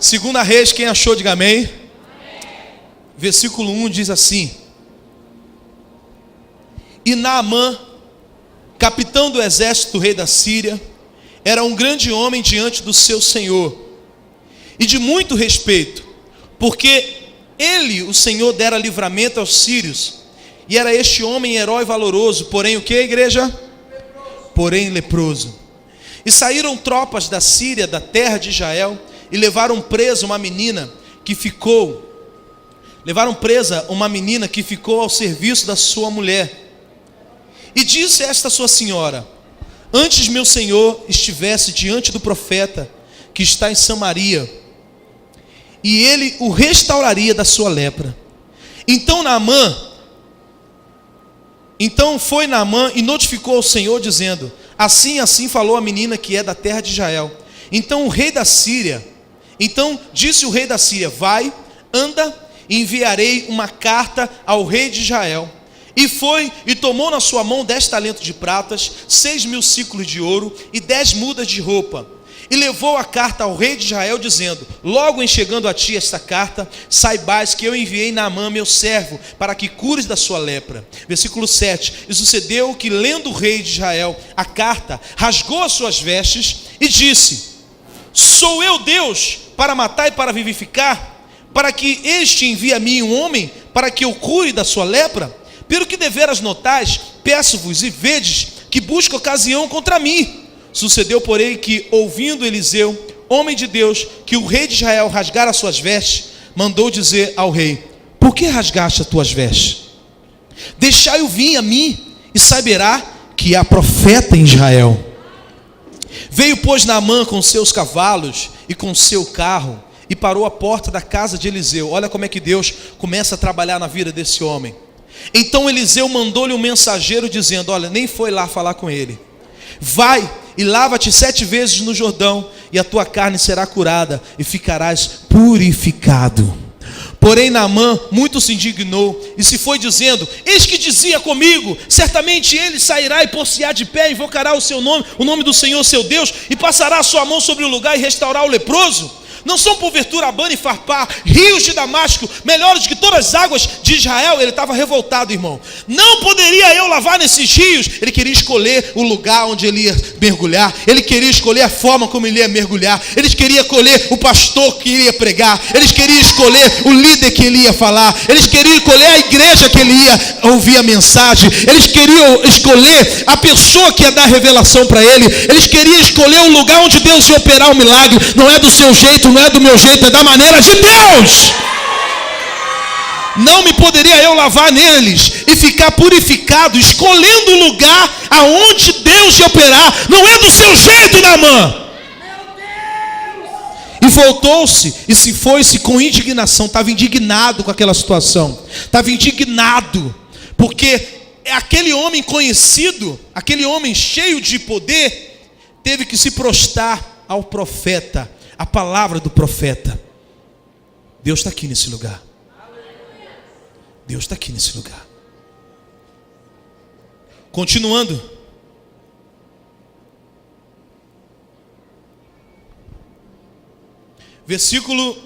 Segunda Reis, quem achou, diga amém. Versículo 1 diz assim: E Naamã, capitão do exército do rei da Síria, era um grande homem diante do seu senhor, e de muito respeito, porque ele, o Senhor, dera livramento aos sírios, e era este homem herói valoroso, porém o que, igreja? Porém leproso. E saíram tropas da Síria, da terra de Israel, e levaram presa uma menina que ficou ao serviço da sua mulher. E disse esta sua senhora: Antes meu senhor estivesse diante do profeta que está em Samaria, e ele o restauraria da sua lepra. Então foi Naamã e notificou ao Senhor, dizendo: Assim falou a menina que é da terra de Israel. Então disse o rei da Síria: Vai, anda, enviarei uma carta ao rei de Israel. E foi e tomou na sua mão 10 talentos de pratas, 6.000 siclos de ouro e 10 mudas de roupa. E levou a carta ao rei de Israel, dizendo: Logo em chegando a ti esta carta, saibais que eu enviei Naamã meu servo, para que cures da sua lepra. Versículo 7. E sucedeu que, lendo o rei de Israel a carta, rasgou as suas vestes e disse: Sou eu Deus para matar e para vivificar? Para que este envie a mim um homem, para que eu cure da sua lepra? Pelo que deveras notais, peço-vos e vedes que busca ocasião contra mim. Sucedeu, porém, que, ouvindo Eliseu, homem de Deus, que o rei de Israel rasgara as suas vestes, mandou dizer ao rei: Por que rasgaste as tuas vestes? Deixai-o vir a mim, e saberá que há profeta em Israel. Veio, pois, Naamã com seus cavalos e com seu carro, e parou à porta da casa de Eliseu. Olha como é que Deus começa a trabalhar na vida desse homem. Então Eliseu mandou-lhe um mensageiro, dizendo: Olha, nem foi lá falar com ele. Vai e lava-te 7 vezes no Jordão, e a tua carne será curada, e ficarás purificado. Porém Naamã muito se indignou, e se foi dizendo: Eis que dizia comigo: Certamente ele sairá e pôr-se-á de pé, invocará o seu nome, o nome do Senhor seu Deus, e passará a sua mão sobre o lugar e restaurar o leproso. Não são porventura Abana e Farpá, rios de Damasco, melhores que todas as águas de Israel? Ele estava revoltado, irmão. Não poderia eu lavar nesses rios? Ele queria escolher o lugar onde ele ia mergulhar. Ele queria escolher a forma como ele ia mergulhar. Eles queriam escolher o pastor que iria pregar. Eles queriam escolher o líder que ele ia falar. Eles queriam escolher a igreja que ele ia ouvir a mensagem. Eles queriam escolher a pessoa que ia dar revelação para ele. Eles queriam escolher o lugar onde Deus ia operar o milagre. Não é do seu jeito, não é do meu jeito, é da maneira de Deus. Não me poderia eu lavar neles e ficar purificado, escolhendo o lugar aonde Deus ia operar? Não é do seu jeito, Naamã. E voltou-se e se foi-se com indignação. Estava indignado com aquela situação. Estava indignado, porque aquele homem conhecido, aquele homem cheio de poder, teve que se prostrar ao profeta, a palavra do profeta. Deus está aqui nesse lugar. Deus está aqui nesse lugar. Continuando. Versículo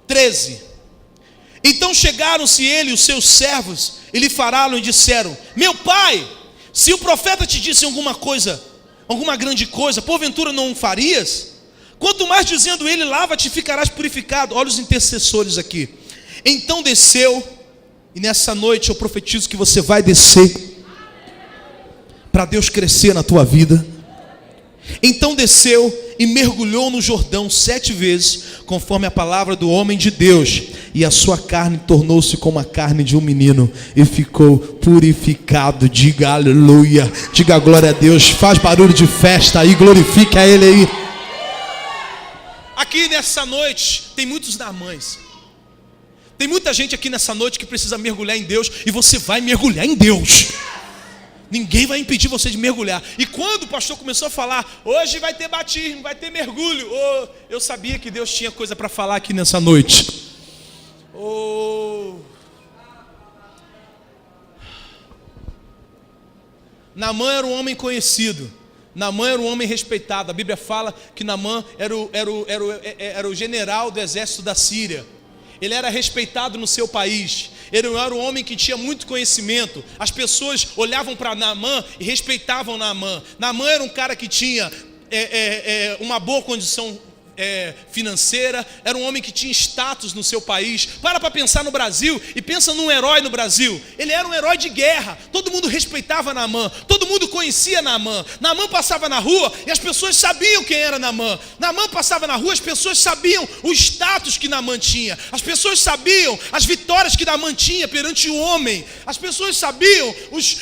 13. Então chegaram-se ele e os seus servos e lhe falaram e disseram: Meu pai, se o profeta te disse alguma coisa, alguma grande coisa, porventura não o farias? Quanto mais dizendo ele: Lava-te e ficarás purificado. Olha os intercessores aqui. Então desceu, e nessa noite eu profetizo que você vai descer, para Deus crescer na tua vida. Então desceu e mergulhou no Jordão 7 vezes, conforme a palavra do homem de Deus, e a sua carne tornou-se como a carne de um menino, e ficou purificado. Diga aleluia, diga glória a Deus, faz barulho de festa aí, glorifica a Ele aí. Aqui nessa noite tem muitos Naamãs. Tem muita gente aqui nessa noite que precisa mergulhar em Deus, e você vai mergulhar em Deus. Ninguém vai impedir você de mergulhar. E quando o pastor começou a falar: hoje vai ter batismo, vai ter mergulho, eu sabia que Deus tinha coisa para falar aqui nessa noite. Naamã era um homem conhecido, Naamã era um homem respeitado. A Bíblia fala que Naamã era o general do exército da Síria. Ele era respeitado no seu país. Ele era um homem que tinha muito conhecimento. As pessoas olhavam para Naamã e respeitavam Naamã. Naamã era um cara que tinha uma boa condição financeira, era um homem que tinha status no seu país. Para pensar no Brasil e pensa num herói no Brasil. Ele era um herói de guerra, todo mundo respeitava Naamã, todo mundo conhecia Naamã. Naamã passava na rua e as pessoas sabiam quem era Naamã. Naamã passava na rua, as pessoas sabiam o status que Naamã tinha, as pessoas sabiam as vitórias que Naamã tinha perante o homem, as pessoas sabiam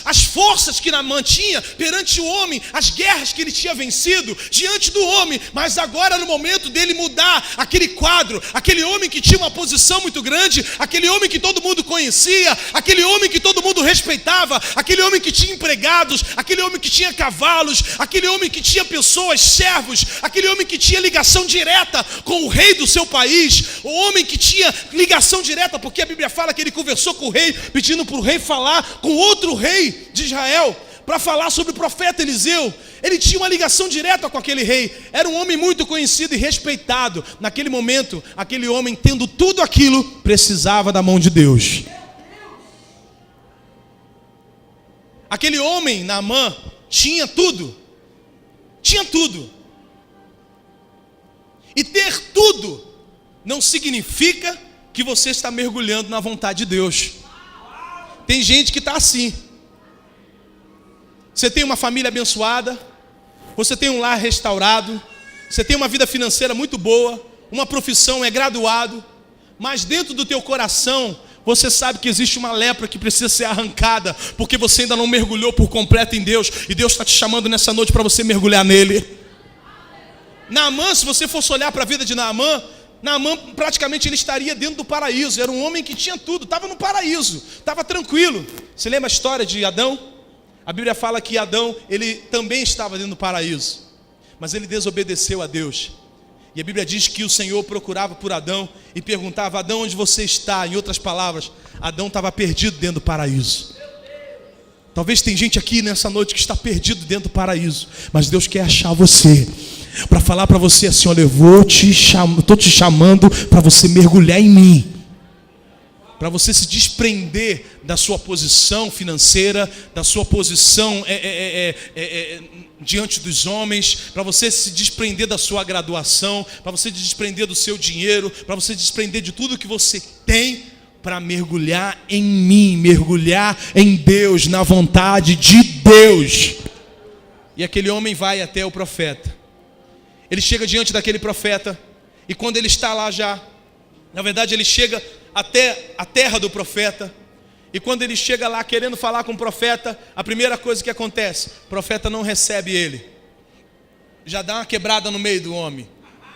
as forças que Naamã tinha perante o homem, as guerras que ele tinha vencido diante do homem. Mas agora, no momento dele mudar aquele quadro, aquele homem que tinha uma posição muito grande, aquele homem que todo mundo conhecia, aquele homem que todo mundo respeitava, aquele homem que tinha empregados, aquele homem que tinha cavalos, aquele homem que tinha pessoas, servos, aquele homem que tinha ligação direta com o rei do seu país, o homem que tinha ligação direta, porque a Bíblia fala que ele conversou com o rei, pedindo para o rei falar com outro rei de Israel, para falar sobre o profeta Eliseu. Ele tinha uma ligação direta com aquele rei. Era um homem muito conhecido e respeitado. Naquele momento, aquele homem, tendo tudo aquilo, precisava da mão de Deus. Aquele homem, Naamã, tinha tudo. Tinha tudo. E ter tudo não significa que você está mergulhando na vontade de Deus. Tem gente que está assim. Você tem uma família abençoada, você tem um lar restaurado, você tem uma vida financeira muito boa, uma profissão, é graduado, mas dentro do teu coração, você sabe que existe uma lepra que precisa ser arrancada, porque você ainda não mergulhou por completo em Deus, e Deus está te chamando nessa noite para você mergulhar nele. Naamã, se você fosse olhar para a vida de Naamã praticamente ele estaria dentro do paraíso. Era um homem que tinha tudo, estava no paraíso, estava tranquilo. Você lembra a história de Adão? A Bíblia fala que Adão, ele também estava dentro do paraíso, mas ele desobedeceu a Deus. E a Bíblia diz que o Senhor procurava por Adão e perguntava: Adão, onde você está? Em outras palavras, Adão estava perdido dentro do paraíso. Talvez tem gente aqui nessa noite que está perdido dentro do paraíso, mas Deus quer achar você, para falar para você assim: olha, eu estou te chamando para você mergulhar em mim, para você se desprender da sua posição financeira, da sua posição diante dos homens, para você se desprender da sua graduação, para você se desprender do seu dinheiro, para você se desprender de tudo que você tem, para mergulhar em mim, mergulhar em Deus, na vontade de Deus. E aquele homem vai até o profeta. Ele chega diante daquele profeta, e quando ele está lá já, na verdade ele chega até a terra do profeta, e quando ele chega lá querendo falar com o profeta, a primeira coisa que acontece, o profeta não recebe ele. Já dá uma quebrada no meio do homem.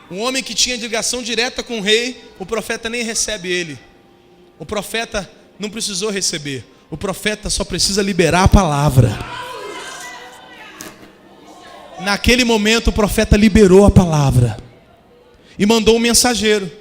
Um homem que tinha ligação direta com o rei, o profeta nem recebe ele. O profeta não precisou receber, o profeta só precisa liberar a palavra. Naquele momento o profeta liberou a palavra e mandou um mensageiro.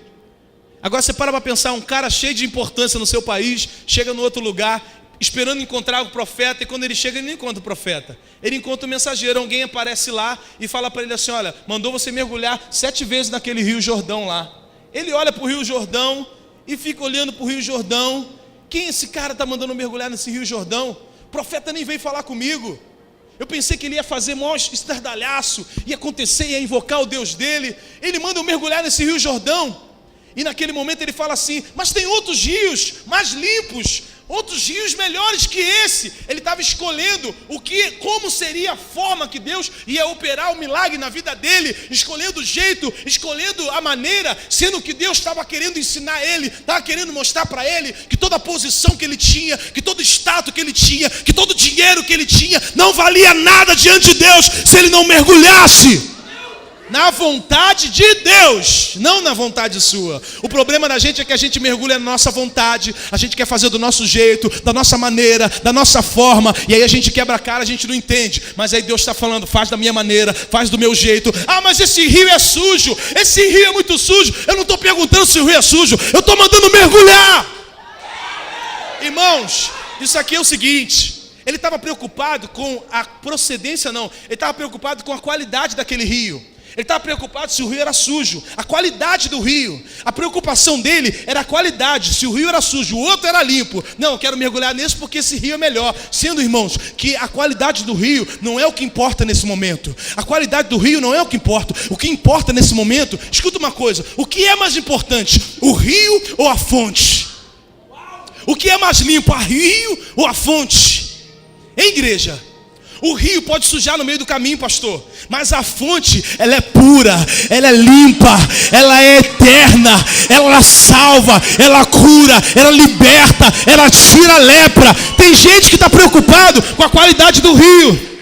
Agora você para pensar, um cara cheio de importância no seu país, chega no outro lugar, esperando encontrar o profeta, e quando ele chega, ele não encontra o profeta. Ele encontra o mensageiro, alguém aparece lá e fala para ele assim: olha, mandou você mergulhar 7 vezes naquele rio Jordão lá. Ele olha para o rio Jordão e fica olhando para o rio Jordão. Quem esse cara está mandando mergulhar nesse rio Jordão? O profeta nem veio falar comigo. Eu pensei que ele ia fazer maior estardalhaço, ia acontecer, ia invocar o Deus dele. Ele manda eu mergulhar nesse rio Jordão. E naquele momento ele fala assim: mas tem outros rios mais limpos, outros rios melhores que esse. Ele estava escolhendo como seria a forma que Deus ia operar o milagre na vida dele, escolhendo o jeito, escolhendo a maneira, sendo que Deus estava querendo ensinar ele, estava querendo mostrar para ele que toda a posição que ele tinha, que todo o status que ele tinha, que todo o dinheiro que ele tinha, não valia nada diante de Deus se ele não mergulhasse na vontade de Deus, não na vontade sua. O problema da gente é que a gente mergulha na nossa vontade, a gente quer fazer do nosso jeito, da nossa maneira, da nossa forma, e aí a gente quebra a cara, a gente não entende. Mas aí Deus está falando: faz da minha maneira, faz do meu jeito. Ah, mas esse rio é sujo, esse rio é muito sujo. Eu não estou perguntando se o rio é sujo, eu estou mandando mergulhar. Irmãos, isso aqui é o seguinte: Ele estava preocupado com a procedência, não. Ele estava preocupado com a qualidade daquele rio. Ele estava preocupado se o rio era sujo, a qualidade do rio. A preocupação dele era a qualidade, se o rio era sujo, o outro era limpo. Não, eu quero mergulhar nesse porque esse rio é melhor. Sendo, irmãos, que a qualidade do rio não é o que importa nesse momento. A qualidade do rio não é o que importa. O que importa nesse momento, escuta uma coisa, o que é mais importante, o rio ou a fonte? O que é mais limpo, a rio ou a fonte? Hein, igreja? O rio pode sujar no meio do caminho, pastor, mas a fonte, ela é pura, ela é limpa, ela é eterna, ela salva, ela cura, ela liberta, ela tira a lepra. Tem gente que está preocupado com a qualidade do rio.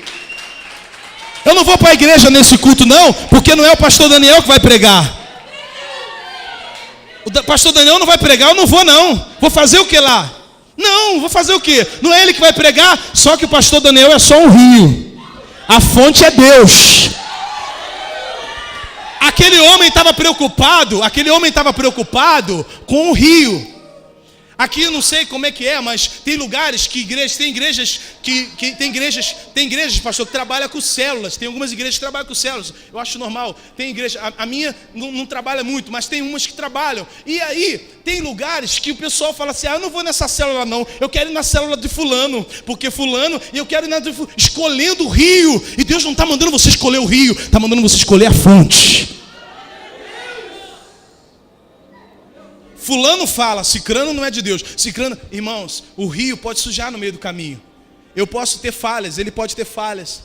Eu não vou para a igreja nesse culto não, porque não é o pastor Daniel que vai pregar. O pastor Daniel não vai pregar, eu não vou não. Vou fazer o que lá? Não, vou fazer o quê? Não é ele que vai pregar, só que o pastor Daniel é só um rio. A fonte é Deus. Aquele homem estava preocupado com o rio. Aqui eu não sei como é que é, mas tem lugares que tem igrejas, pastor, que trabalha com células. Tem algumas igrejas que trabalham com células. Eu acho normal. Tem igreja, a minha não trabalha muito, mas tem umas que trabalham. E aí, tem lugares que o pessoal fala assim: eu não vou nessa célula não, eu quero ir na célula de fulano, porque fulano, e eu quero ir escolhendo o rio. E Deus não está mandando você escolher o rio, está mandando você escolher a fonte. Fulano fala, cicrano não é de Deus. Cicrano, irmãos, o rio pode sujar no meio do caminho. Eu posso ter falhas, ele pode ter falhas.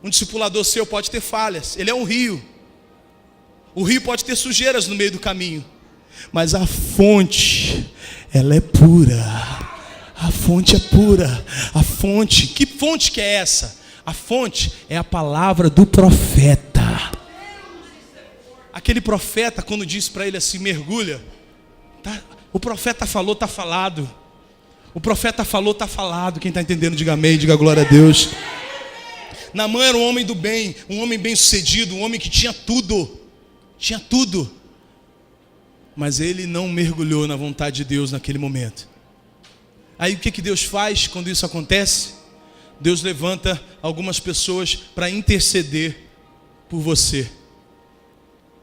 Um discipulador seu pode ter falhas, ele é um rio. O rio pode ter sujeiras no meio do caminho, mas a fonte, ela é pura. A fonte é pura. A fonte, que fonte que é essa? A fonte é a palavra do profeta. Aquele profeta, quando disse para ele assim, mergulha, tá? O profeta falou, está falado. O profeta falou, está falado. Quem está entendendo, diga amém, diga glória a Deus. Naamã era um homem do bem, um homem bem sucedido, um homem que tinha tudo. Tinha tudo. Mas ele não mergulhou na vontade de Deus naquele momento. Aí o que Deus faz quando isso acontece? Deus levanta algumas pessoas para interceder por você.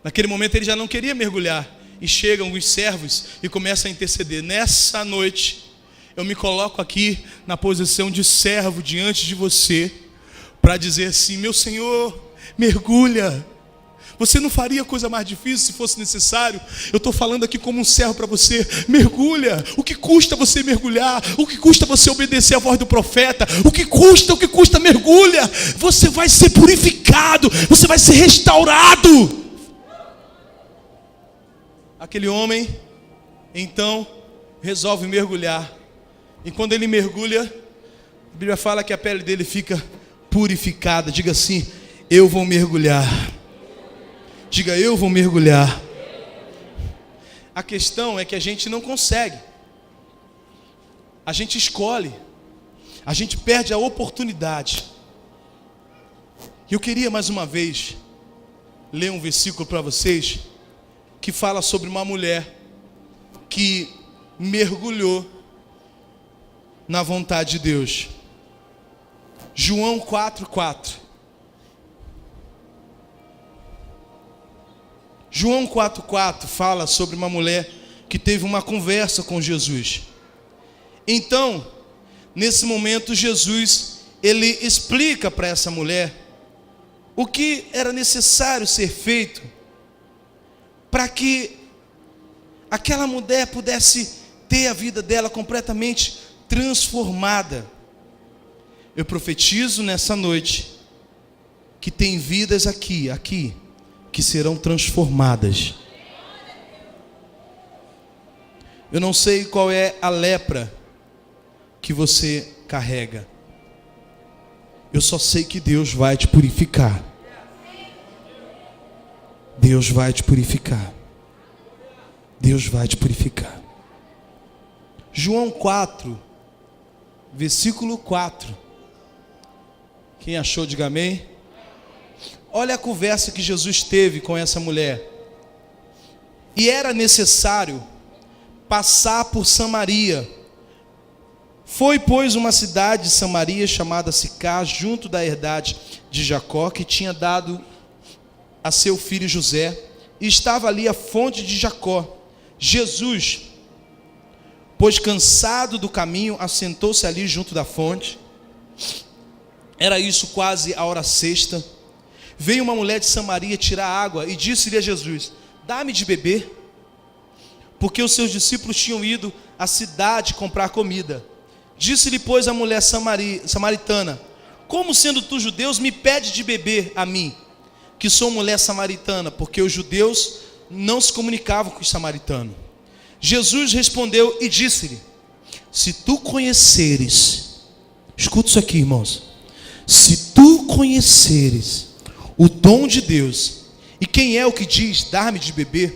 Naquele momento ele já não queria mergulhar. E chegam alguns servos e começam a interceder. Nessa noite, eu me coloco aqui na posição de servo diante de você, para dizer assim: meu Senhor, mergulha. Você não faria coisa mais difícil se fosse necessário? Eu estou falando aqui como um servo para você. Mergulha. O que custa você mergulhar? O que custa você obedecer à voz do profeta? O que custa, mergulha. Você vai ser purificado. Você vai ser restaurado. Aquele homem, então, resolve mergulhar. E quando ele mergulha, a Bíblia fala que a pele dele fica purificada. Diga assim: eu vou mergulhar. Diga: eu vou mergulhar. A questão é que a gente não consegue. A gente escolhe. A gente perde a oportunidade. E eu queria mais uma vez ler um versículo para vocês, que fala sobre uma mulher que mergulhou na vontade de Deus. João 4:4. João 4:4 fala sobre uma mulher que teve uma conversa com Jesus. Então, nesse momento, Jesus, ele explica para essa mulher o que era necessário ser feito para que aquela mulher pudesse ter a vida dela completamente transformada. Eu profetizo nessa noite que tem vidas aqui, que serão transformadas. Eu não sei qual é a lepra que você carrega. Eu só sei que Deus vai te purificar. Deus vai te purificar. Deus vai te purificar. João 4, versículo 4. Quem achou, diga amém. Olha a conversa que Jesus teve com essa mulher. E era necessário passar por Samaria. Foi, pois, uma cidade de Samaria chamada Sicar, junto da herdade de Jacó, que tinha dado a seu filho José, e estava ali a fonte de Jacó. Jesus, pois cansado do caminho, assentou-se ali junto da fonte. Era isso quase a hora sexta. Veio uma mulher de Samaria tirar água e disse-lhe a Jesus: dá-me de beber, porque os seus discípulos tinham ido à cidade comprar comida. Disse-lhe, pois, a mulher samaritana: como sendo tu judeus me pede de beber a mim, que sou mulher samaritana? Porque os judeus não se comunicavam com os samaritanos. Jesus respondeu e disse-lhe: se tu conheceres, escuta isso aqui, irmãos, se tu conheceres o dom de Deus, e quem é o que diz dar-me de beber,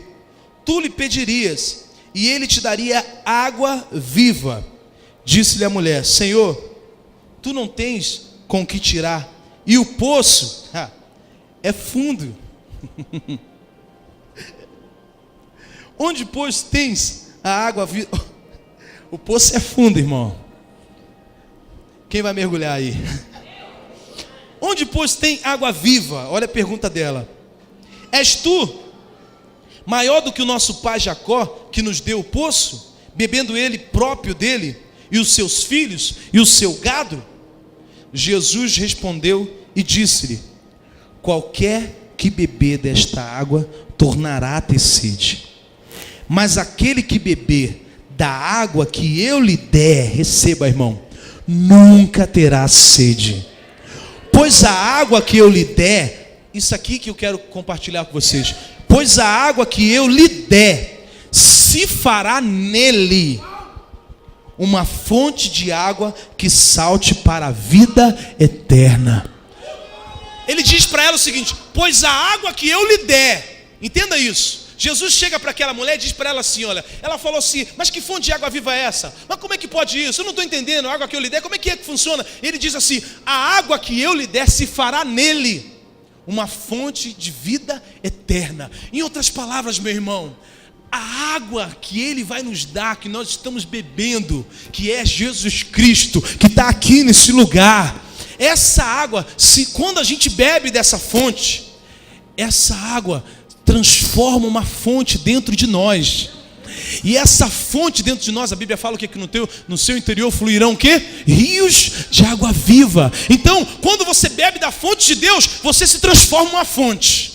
tu lhe pedirias, e ele te daria água viva. Disse-lhe a mulher: Senhor, tu não tens com que tirar, e o poço é fundo. Onde, pois, tens a água viva? O poço é fundo, irmão. Quem vai mergulhar aí? Onde, pois, tem água viva? Olha a pergunta dela. És tu maior do que o nosso pai Jacó, que nos deu o poço, bebendo ele próprio dele, e os seus filhos, e o seu gado? Jesus respondeu e disse-lhe: qualquer que beber desta água tornará a ter sede, mas aquele que beber da água que eu lhe der, receba, irmão, nunca terá sede. Pois a água que eu lhe der, isso aqui que eu quero compartilhar com vocês, pois a água que eu lhe der, se fará nele uma fonte de água que salte para a vida eterna. Ele diz para ela o seguinte: pois a água que eu lhe der, entenda isso. Jesus chega para aquela mulher e diz para ela assim, olha, ela falou assim: mas que fonte de água viva é essa? Mas como é que pode isso? Eu não estou entendendo, a água que eu lhe der, como é que funciona? Ele diz assim: a água que eu lhe der, se fará nele uma fonte de vida eterna. Em outras palavras, meu irmão, a água que Ele vai nos dar, que nós estamos bebendo, que é Jesus Cristo, que está aqui nesse lugar, essa água, quando a gente bebe dessa fonte, essa água transforma uma fonte dentro de nós. E essa fonte dentro de nós, a Bíblia fala que no seu interior fluirão o quê? Rios de água viva. Então, quando você bebe da fonte de Deus, você se transforma em uma fonte.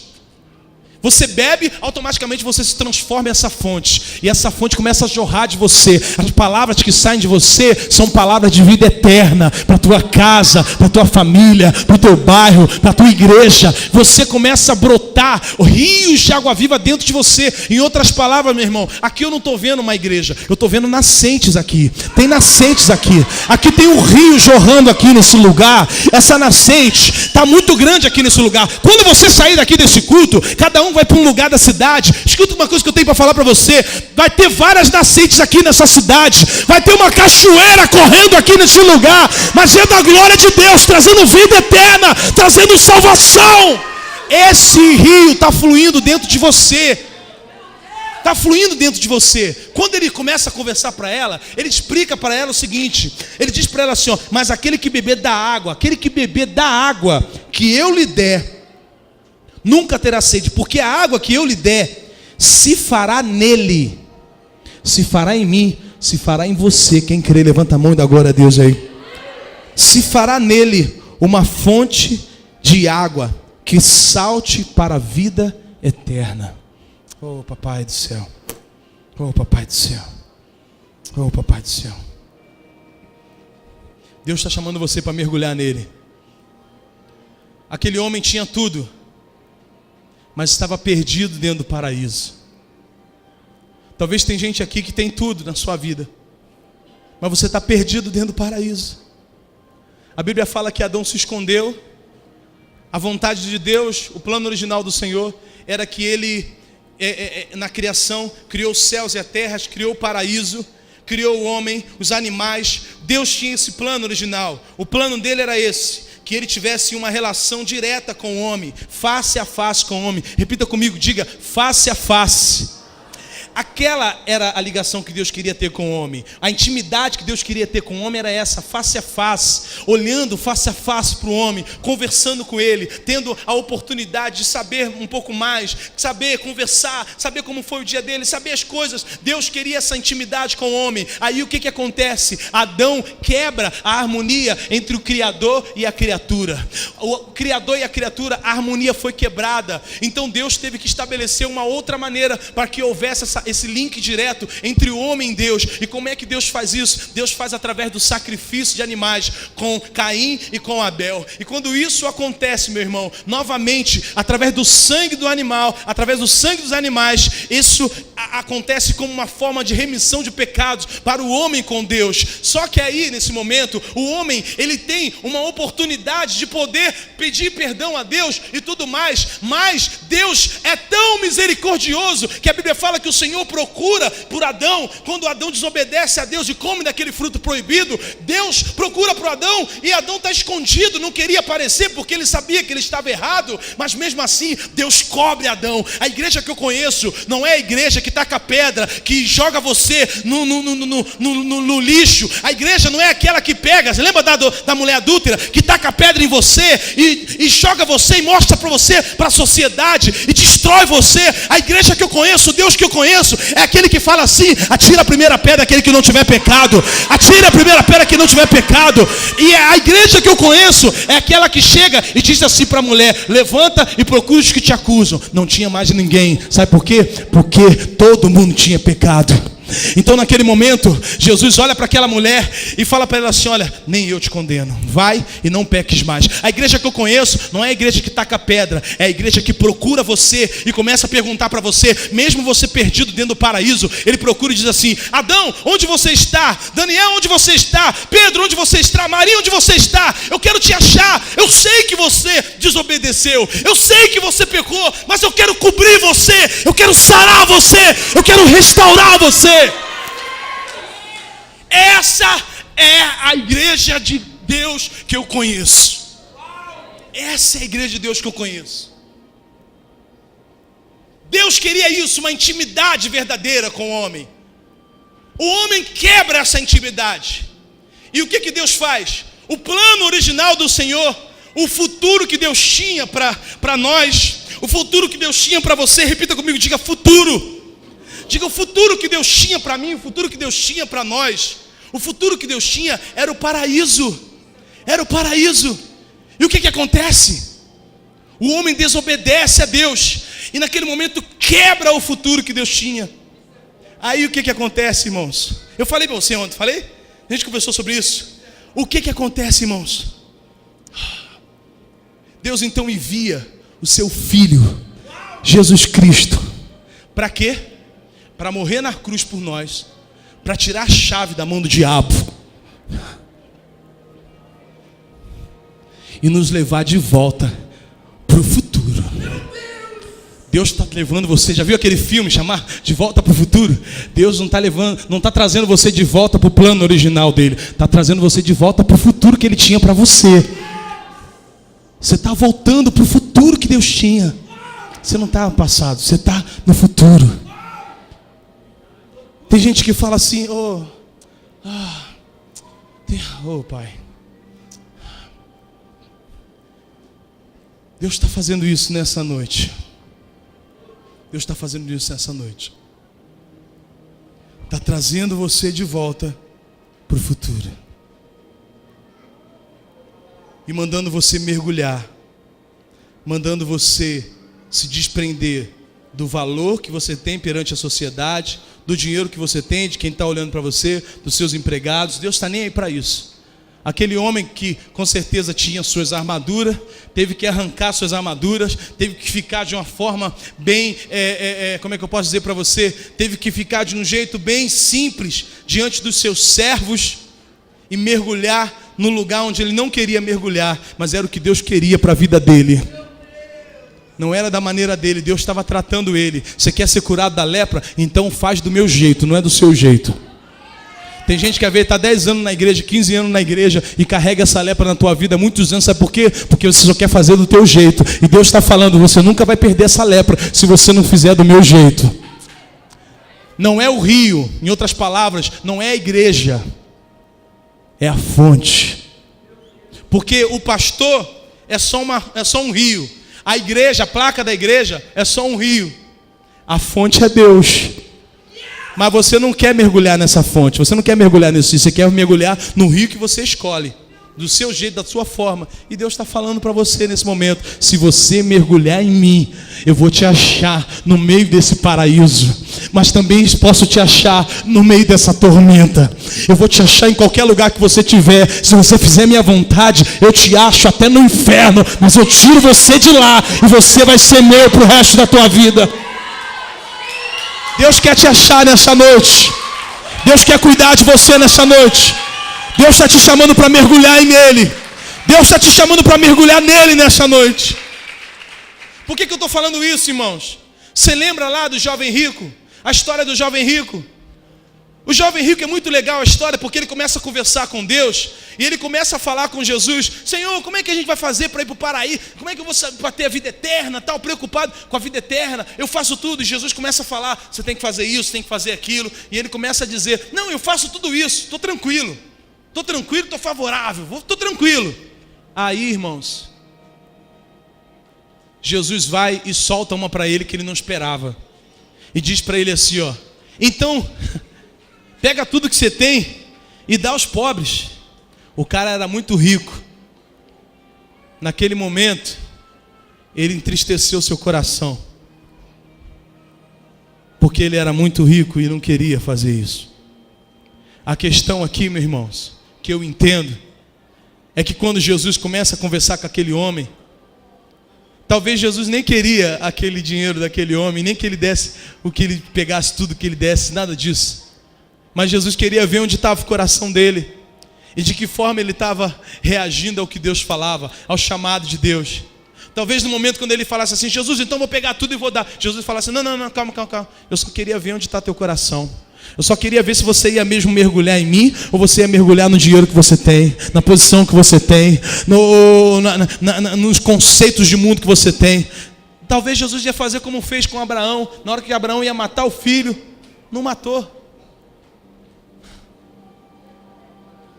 Você bebe, automaticamente você se transforma em essa fonte. E essa fonte começa a jorrar de você. As palavras que saem de você são palavras de vida eterna. Para a tua casa, para a tua família, para o teu bairro, para a tua igreja. Você começa a brotar rios de água viva dentro de você. Em outras palavras, meu irmão, aqui eu não estou vendo uma igreja. Eu estou vendo nascentes aqui. Tem nascentes aqui. Aqui tem um rio jorrando aqui nesse lugar. Essa nascente está muito grande aqui nesse lugar. Quando você sair daqui desse culto, cada um vai para um lugar da cidade. Escuta uma coisa que eu tenho para falar para você: vai ter várias nascentes aqui nessa cidade, vai ter uma cachoeira correndo aqui nesse lugar, mas é da glória de Deus, trazendo vida eterna, trazendo salvação. Esse rio está fluindo dentro de você. Está fluindo dentro de você. Quando ele começa a conversar para ela, ele explica para ela o seguinte: ele diz para ela assim, ó, mas aquele que beber da água que eu lhe der, nunca terá sede, porque a água que eu lhe der se fará nele, se fará em mim, se fará em você. Quem crê, levanta a mão e dá glória a Deus aí. Se fará nele uma fonte de água que salte para a vida eterna. Oh, papai do céu. Oh, papai do céu. Oh, papai do céu. Deus está chamando você para mergulhar nele. Aquele homem tinha tudo, mas estava perdido dentro do paraíso. Talvez tem gente aqui que tem tudo na sua vida, mas você está perdido dentro do paraíso. A Bíblia fala que Adão se escondeu. A vontade de Deus, o plano original do Senhor, era que ele, na criação, criou os céus e a terra, criou o paraíso, criou o homem, os animais. Deus tinha esse plano original. O plano dele era esse: que ele tivesse uma relação direta com o homem, face a face com o homem. Repita comigo, diga: face a face. Aquela era a ligação que Deus queria ter com o homem. A intimidade que Deus queria ter com o homem era essa, face a face, olhando face a face para o homem, conversando com ele, tendo a oportunidade de saber um pouco mais, saber conversar, saber como foi o dia dele, saber as coisas. Deus queria essa intimidade com o homem. Aí o que acontece? Adão quebra a harmonia entre o Criador e a criatura. O Criador e a criatura, a harmonia foi quebrada. Então Deus teve que estabelecer uma outra maneira para que houvesse esse link direto entre o homem e Deus. E como é que Deus faz isso? Deus faz através do sacrifício de animais com Caim e com Abel. E quando isso acontece, meu irmão, novamente, através do sangue do animal, através do sangue dos animais, isso acontece como uma forma de remissão de pecados para o homem com Deus. Só que aí, nesse momento, o homem, ele tem uma oportunidade de poder pedir perdão a Deus e tudo mais, mas Deus é tão misericordioso que a Bíblia fala que o Senhor procura por Adão. Quando Adão desobedece a Deus e come daquele fruto proibido, Deus procura por Adão e Adão está escondido, não queria aparecer porque ele sabia que ele estava errado, mas mesmo assim Deus cobre Adão. A igreja que eu conheço não é a igreja que taca pedra, que joga você no lixo. A igreja não é aquela que pega, você lembra da mulher adúltera, que taca pedra em você e joga você e mostra para você, para a sociedade, e destrói você. A igreja que eu conheço, o Deus que eu conheço, é aquele que fala assim: atira a primeira pedra aquele que não tiver pecado, atira a primeira pedra que não tiver pecado. E a igreja que eu conheço é aquela que chega e diz assim para a mulher: levanta e procura os que te acusam. Não tinha mais ninguém, sabe por quê? Porque todo mundo tinha pecado. Então naquele momento, Jesus olha para aquela mulher e fala para ela assim: olha, nem eu te condeno, vai e não peques mais. A igreja que eu conheço não é a igreja que taca pedra, é a igreja que procura você e começa a perguntar para você, mesmo você perdido dentro do paraíso, ele procura e diz assim: Adão, onde você está? Daniel, onde você está? Pedro, onde você está? Maria, onde você está? Eu quero te achar. Eu sei que você desobedeceu, eu sei que você pecou, mas eu quero cobrir você, eu quero sarar você, eu quero restaurar você. Essa é a igreja de Deus que eu conheço. Essa é a igreja de Deus que eu conheço. Deus queria isso, uma intimidade verdadeira com o homem. O homem quebra essa intimidade. E o que Deus faz? O plano original do Senhor, o futuro que Deus tinha para nós, o futuro que Deus tinha para você, repita comigo, diga futuro. Diga o futuro que Deus tinha para mim, o futuro que Deus tinha para nós. O futuro que Deus tinha era o paraíso. Era o paraíso. E o que acontece? O homem desobedece a Deus e naquele momento quebra o futuro que Deus tinha. Aí o que acontece, irmãos? Eu falei para você ontem, falei? A gente conversou sobre isso. O que acontece, irmãos? Deus então envia o seu Filho, Jesus Cristo. Para quê? Para morrer na cruz por nós, para tirar a chave da mão do diabo e nos levar de volta para o futuro. Deus está levando você, já viu aquele filme chamar De Volta para o Futuro? Deus não está trazendo você de volta para o plano original dele, está trazendo você de volta para o futuro que ele tinha para você. Você está voltando para o futuro que Deus tinha. Você não está no passado, você está no futuro. Tem gente que fala assim: Pai, Deus está fazendo isso nessa noite. Deus está fazendo isso nessa noite. Está trazendo você de volta para o futuro. E mandando você mergulhar. Mandando você se desprender do valor que você tem perante a sociedade, do dinheiro que você tem, de quem está olhando para você, dos seus empregados. Deus está nem aí para isso. Aquele homem que com certeza tinha suas armaduras, teve que arrancar suas armaduras, teve que ficar de uma forma bem, como é que eu posso dizer para você? Teve que ficar de um jeito bem simples diante dos seus servos e mergulhar no lugar onde ele não queria mergulhar, mas era o que Deus queria para a vida dele. Não era da maneira dele, Deus estava tratando ele. Você quer ser curado da lepra? Então faz do meu jeito, não é do seu jeito. Tem gente que às vezes está 10 anos na igreja, 15 anos na igreja e carrega essa lepra na tua vida há muitos anos. Sabe por quê? Porque você só quer fazer do teu jeito. E Deus está falando: você nunca vai perder essa lepra se você não fizer do meu jeito. não é o rio, em outras palavras, não é a igreja, é a fonte. Porque o pastor é só um rio, a igreja, a placa da igreja é só um rio, a fonte é Deus. Mas você não quer mergulhar nessa fonte, você não quer mergulhar nisso, você quer mergulhar no rio que você escolhe, do seu jeito, da sua forma. E Deus está falando para você nesse momento: se você mergulhar em mim, eu vou te achar no meio desse paraíso, mas também posso te achar no meio dessa tormenta. Eu vou te achar em qualquer lugar que você estiver. Se você fizer minha vontade, eu te acho até no inferno, mas eu tiro você de lá e você vai ser meu para o resto da tua vida. Deus quer te achar nessa noite. Deus quer cuidar de você nessa noite. Deus está te chamando para mergulhar nele. Deus está te chamando para mergulhar nele nessa noite. Por que eu estou falando isso, irmãos? Você lembra lá do jovem rico? A história do jovem rico? O jovem rico é muito legal a história, porque ele começa a conversar com Deus, e ele começa a falar com Jesus: Senhor, como é que a gente vai fazer para ir para o paraíso? Como é que eu vou para ter a vida eterna? Tal, preocupado com a vida eterna, eu faço tudo. E Jesus começa a falar: você tem que fazer isso, tem que fazer aquilo. E ele começa a dizer: não, eu faço tudo isso, estou tranquilo, estou favorável, estou tranquilo. Aí, irmãos, Jesus vai e solta uma para ele que ele não esperava, e diz para ele assim: ó, então pega tudo que você tem e dá aos pobres. O cara era muito rico. Naquele momento, ele entristeceu seu coração, porque ele era muito rico e não queria fazer isso. A questão aqui, meus irmãos, que eu entendo, é que quando Jesus começa a conversar com aquele homem, talvez Jesus nem queria aquele dinheiro daquele homem, nem que ele desse o que ele pegasse, tudo que ele desse, nada disso. Mas Jesus queria ver onde estava o coração dele e de que forma ele estava reagindo ao que Deus falava, ao chamado de Deus. Talvez no momento quando ele falasse assim: Jesus, então vou pegar tudo e vou dar. Jesus falasse: não, calma. Eu só queria ver onde está teu coração. Eu só queria ver se você ia mesmo mergulhar em mim, ou você ia mergulhar no dinheiro que você tem, na posição que você tem, nos conceitos de mundo que você tem. Talvez Jesus ia fazer como fez com Abraão. Na hora que Abraão ia matar o filho, não matou.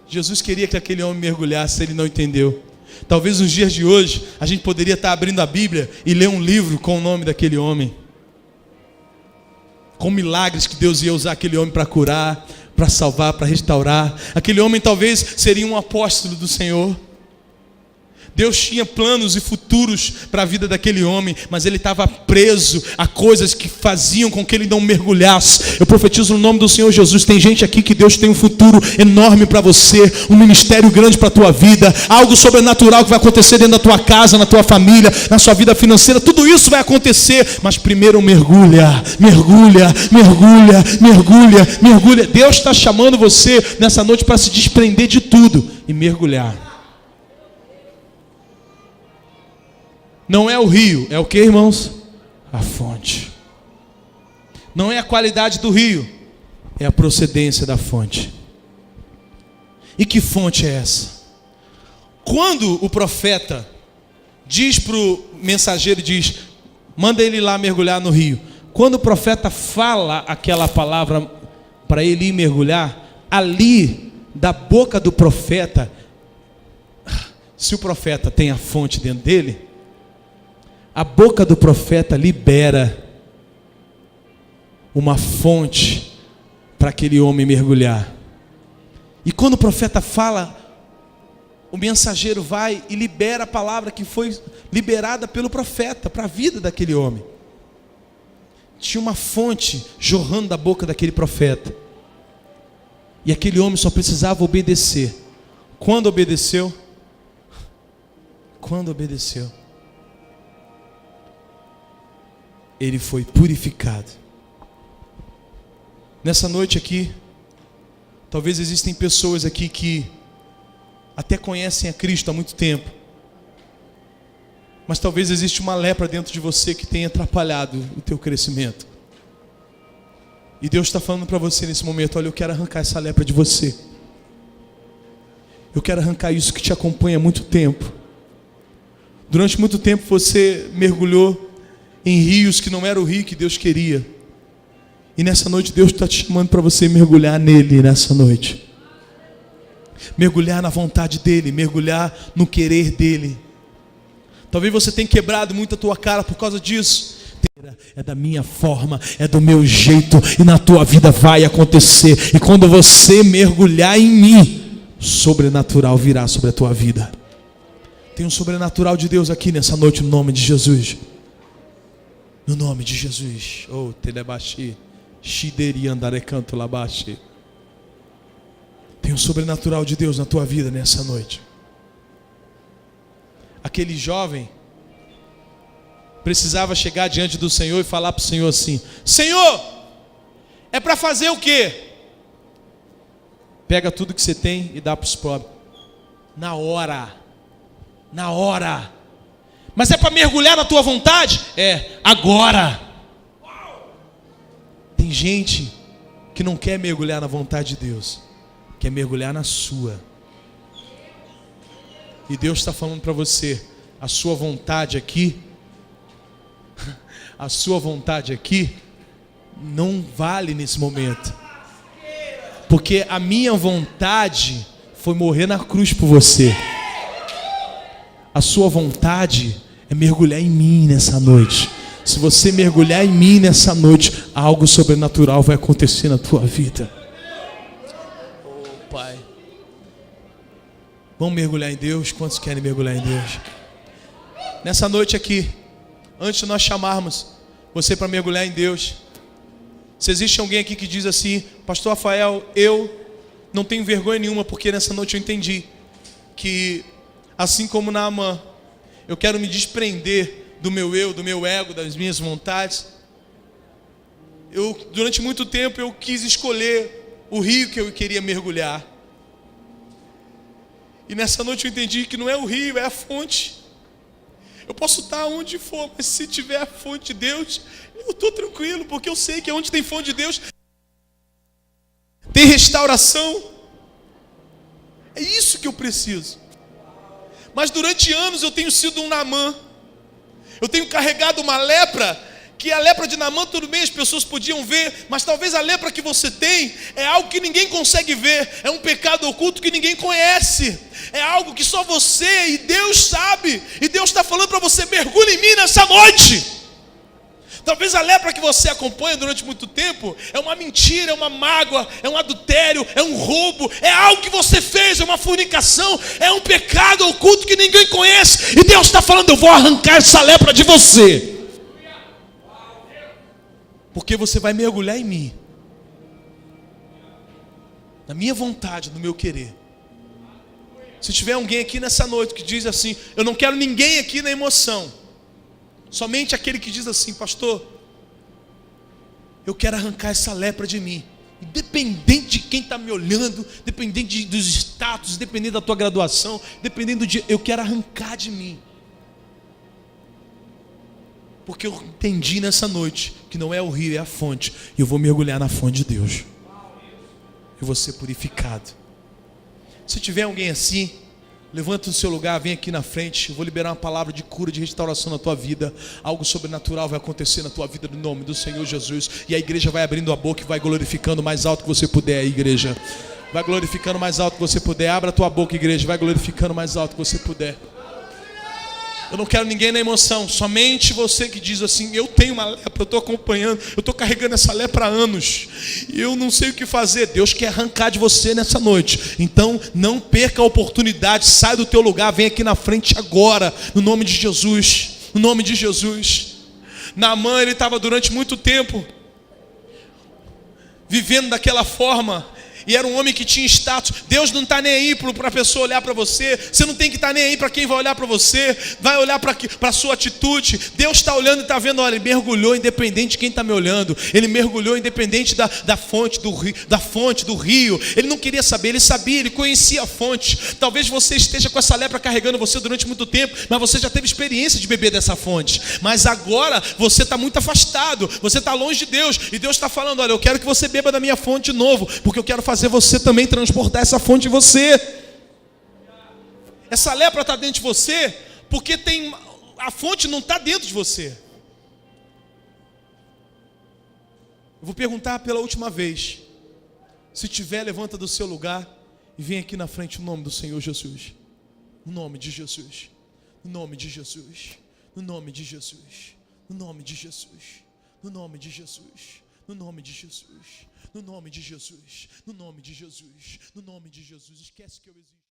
Jesus queria que aquele homem mergulhasse, ele não entendeu. Talvez nos dias de hoje a gente poderia estar abrindo a Bíblia e ler um livro com o nome daquele homem, com milagres que Deus ia usar aquele homem para curar, para salvar, para restaurar. Aquele homem talvez seria um apóstolo do Senhor. Deus tinha planos e futuros para a vida daquele homem, mas ele estava preso a coisas que faziam com que ele não mergulhasse. Eu profetizo no nome do Senhor Jesus: tem gente aqui que Deus tem um futuro enorme para você, um ministério grande para a tua vida, algo sobrenatural que vai acontecer dentro da tua casa, na tua família, na sua vida financeira. Tudo isso vai acontecer, mas primeiro mergulha. Deus está chamando você nessa noite para se desprender de tudo e mergulhar. Não é o rio, é o que, irmãos? A fonte. Não é a qualidade do rio, é a procedência da fonte. E que fonte é essa? Quando o profeta diz para o mensageiro, manda ele lá mergulhar no rio. Quando o profeta fala aquela palavra para ele ir mergulhar, ali da boca do profeta, se o profeta tem a fonte dentro dele, a boca do profeta libera uma fonte para aquele homem mergulhar. E quando o profeta fala, o mensageiro vai e libera a palavra que foi liberada pelo profeta para a vida daquele homem. Tinha uma fonte jorrando da boca daquele profeta. E aquele homem só precisava obedecer. Quando obedeceu? Ele foi purificado. Nessa noite aqui, talvez existem pessoas aqui que até conhecem a Cristo há muito tempo, mas talvez existe uma lepra dentro de você que tenha atrapalhado o teu crescimento. E Deus está falando para você nesse momento: olha, eu quero arrancar essa lepra de você. Eu quero arrancar isso que te acompanha há muito tempo. Durante muito tempo você mergulhou em rios que não era o rio que Deus queria. E nessa noite Deus está te chamando para você mergulhar nele nessa noite. Mergulhar na vontade dele, mergulhar no querer dele. Talvez você tenha quebrado muito a tua cara por causa disso. É da minha forma, é do meu jeito, e na tua vida vai acontecer. E quando você mergulhar em mim, sobrenatural virá sobre a tua vida. Tem um sobrenatural de Deus aqui nessa noite, no nome de Jesus. No nome de Jesus. Oh, telebaxi, shideri andarecanto labaxi. Tem um sobrenatural de Deus na tua vida nessa noite. Aquele jovem precisava chegar diante do Senhor e falar para o Senhor assim: Senhor, é para fazer o quê? Pega tudo que você tem e dá para os pobres. Na hora. Na hora. Mas é para mergulhar na tua vontade? É, agora. Tem gente que não quer mergulhar na vontade de Deus, quer mergulhar na sua. E Deus está falando para você: a sua vontade aqui, a sua vontade aqui não vale nesse momento, porque a minha vontade foi morrer na cruz por você. A sua vontade é mergulhar em mim nessa noite. Se você mergulhar em mim nessa noite, algo sobrenatural vai acontecer na tua vida. Oh, Pai, vamos mergulhar em Deus? Quantos querem mergulhar em Deus? Nessa noite aqui, antes de nós chamarmos você para mergulhar em Deus, se existe alguém aqui que diz assim: Pastor Rafael, eu não tenho vergonha nenhuma, porque nessa noite eu entendi que, assim como Naamã, eu quero me desprender do meu eu, do meu ego, das minhas vontades. Durante muito tempo eu quis escolher o rio que eu queria mergulhar. E nessa noite eu entendi que não é o rio, é a fonte. Eu posso estar onde for, mas se tiver a fonte de Deus, eu estou tranquilo, porque eu sei que onde tem fonte de Deus tem restauração. É isso que eu preciso. Mas durante anos eu tenho sido um Naamã. Eu tenho carregado uma lepra, que a lepra de Naamã, tudo bem, as pessoas podiam ver, mas talvez a lepra que você tem é algo que ninguém consegue ver, é um pecado oculto que ninguém conhece, é algo que só você e Deus sabe, e Deus está falando para você: mergulhe em mim nessa noite. Talvez a lepra que você acompanha durante muito tempo é uma mentira, é uma mágoa, é um adultério, é um roubo, é algo que você fez, é uma fornicação, é um pecado oculto que ninguém conhece. E Deus está falando: eu vou arrancar essa lepra de você, porque você vai mergulhar em mim, na minha vontade, no meu querer. Se tiver alguém aqui nessa noite que diz assim: eu não quero ninguém aqui na emoção, somente aquele que diz assim: pastor, eu quero arrancar essa lepra de mim, independente de quem está me olhando, independente dos status, independente da tua graduação, dependendo do dia, eu quero arrancar de mim, porque eu entendi nessa noite que não é o rio, é a fonte, e eu vou mergulhar na fonte de Deus, eu vou ser purificado. Se tiver alguém assim, levanta do seu lugar, vem aqui na frente. Eu vou liberar uma palavra de cura, de restauração na tua vida. Algo sobrenatural vai acontecer na tua vida, no nome do Senhor Jesus. E a igreja vai abrindo a boca e vai glorificando mais alto que você puder, igreja. Vai glorificando mais alto que você puder. Abra a tua boca, igreja. Vai glorificando mais alto que você puder. Eu não quero ninguém na emoção, somente você que diz assim: eu tenho uma lepra, eu estou acompanhando, eu estou carregando essa lepra há anos, e eu não sei o que fazer. Deus quer arrancar de você nessa noite, então não perca a oportunidade, sai do teu lugar, vem aqui na frente agora, no nome de Jesus, no nome de Jesus. Naamã, ele estava durante muito tempo vivendo daquela forma, e era um homem que tinha status. Deus não está nem aí para a pessoa olhar para você. Você não tem que estar nem aí para quem vai olhar para você. Vai olhar para a sua atitude. Deus está olhando e está vendo: olha, ele mergulhou independente de quem está me olhando. Ele mergulhou independente da fonte do rio. Ele não queria saber, ele sabia, ele conhecia a fonte. Talvez você esteja com essa lepra carregando você durante muito tempo, mas você já teve experiência de beber dessa fonte. Mas agora você está muito afastado, você está longe de Deus. E Deus está falando: olha, eu quero que você beba da minha fonte de novo, porque eu quero fazer você também transportar essa fonte em você. Essa lepra está dentro de você, porque a fonte não está dentro de você. Eu vou perguntar pela última vez. Se tiver, levanta do seu lugar e vem aqui na frente o nome do Senhor Jesus. No nome de Jesus. No nome de Jesus. No nome de Jesus. No nome de Jesus. No nome de Jesus. No nome de Jesus. No nome de Jesus. No nome de Jesus. No nome de Jesus. Esquece que eu existo.